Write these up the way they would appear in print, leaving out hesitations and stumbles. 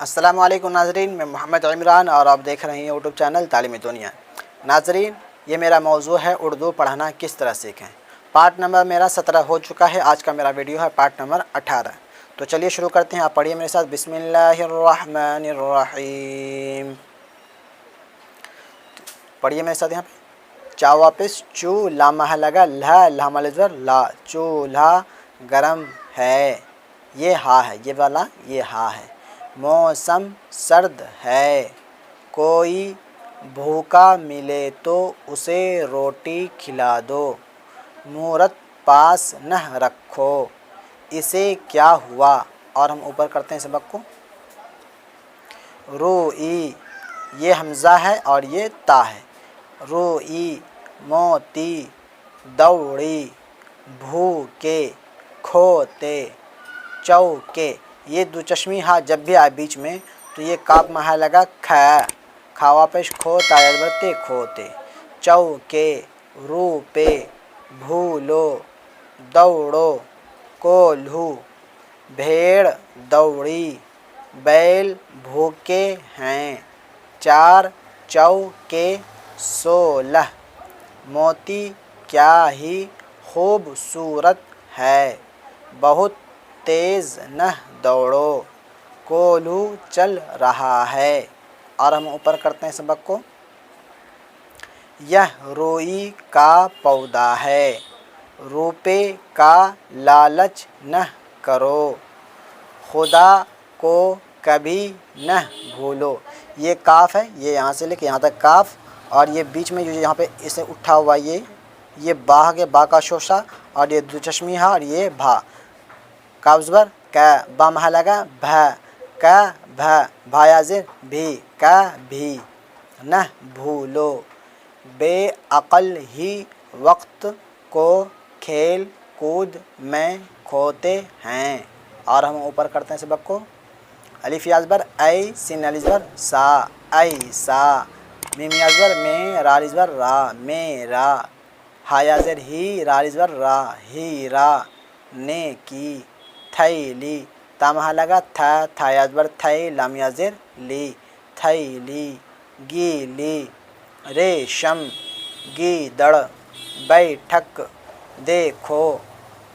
السلام علیکم ناظرین، میں محمد عمران اور آپ دیکھ رہے ہیں یوٹیوب چینل تعلیمی دنیا۔ ناظرین، یہ میرا موضوع ہے اردو پڑھنا کس طرح سیکھیں۔ پارٹ نمبر میرا 17 ہو چکا ہے، آج کا میرا ویڈیو ہے پارٹ نمبر 18۔ تو چلیے شروع کرتے ہیں، آپ پڑھیے میرے ساتھ۔ بسم اللہ الرحمن الرحیم۔ پڑھیے میرے ساتھ یہاں پہ۔ چا واپس چو، لامہ لگا لہ، لامہ لزور لا، چولہا گرم ہے، یہ ہا ہے، یہ والا یہ ہا ہے۔ موسم سرد ہے، کوئی بھوکا ملے تو اسے روٹی کھلا دو، مورت پاس نہ رکھو، اسے کیا ہوا۔ اور ہم اوپر کرتے ہیں سبق کو۔ روئی، یہ حمزہ ہے اور یہ تا ہے۔ روئی، موتی، دوڑی، بھوکے، کھوتے، چوکے۔ یہ دو چشمی ہاں جب بھی آئے بیچ میں تو یہ کاف محا لگا کھا، کھاوا پیش کھو تایر برتے کھوتے۔ چوکے، روپے، بھولو، دوڑو، کولہو، بھیڑ دوڑی، بیل بھوکے ہیں، چار چوکے 16، موتی کیا ہی خوبصورت ہے، بہت تیز نہ دوڑو، کولہو چل رہا ہے۔ اور ہم اوپر کرتے ہیں سبق کو۔ یہ روئی کا پودا ہے، روپے کا لالچ نہ کرو، خدا کو کبھی نہ بھولو۔ یہ کاف ہے، یہ یہاں سے لے کے یہاں تک کاف، اور یہ بیچ میں جو یہاں پہ اسے اٹھا ہوا یہ با ہے، با کا شوشہ، اور یہ دو چشمی ہا اور یہ بھا۔ کاف زبر کا، با محا لگا بھا، کا بھا، بھایا زیر بھی، کا بھی، نہ بھولو، بے عقل ہی وقت کو کھیل کود میں کھوتے ہیں۔ اور ہم اوپر کرتے ہیں سبق کو۔ الف یا زبر اے، سین علی زبر سا، ایسا، میم یا زبر میں، را علی زبر را، میرا، ہا یا زیر ہی، را علی زبر را، ہیرا، نیکی، تھیلی، تا محا لگا تھا، تھا یا زبر تھے، لام یا زیر لی، تھیلی، گیلی، ریشم، گیدڑ، بیٹھک، دیکھو،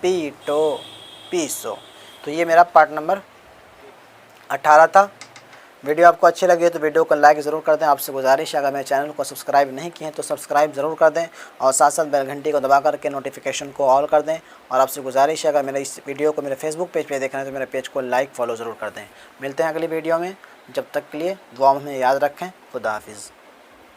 پیٹو، پیسو۔ تو یہ میرا پارٹ نمبر 18 تھا۔ ویڈیو آپ کو اچھی لگی تو ویڈیو کو لائک ضرور کر دیں۔ آپ سے گزارش ہے اگر میرے چینل کو سبسکرائب نہیں کیے ہیں تو سبسکرائب ضرور کر دیں، اور ساتھ ساتھ بیل گھنٹی کو دبا کر کے نوٹیفیکیشن کو آل کر دیں۔ اور آپ سے گزارش ہے اگر میرے اس ویڈیو کو میرے فیس بک پیج پہ دیکھنا ہے تو میرے پیج کو لائک فالو ضرور کر دیں۔ ملتے ہیں اگلی ویڈیو میں، جب تک کے لیے دعا میں یاد رکھیں۔ خدا حافظ۔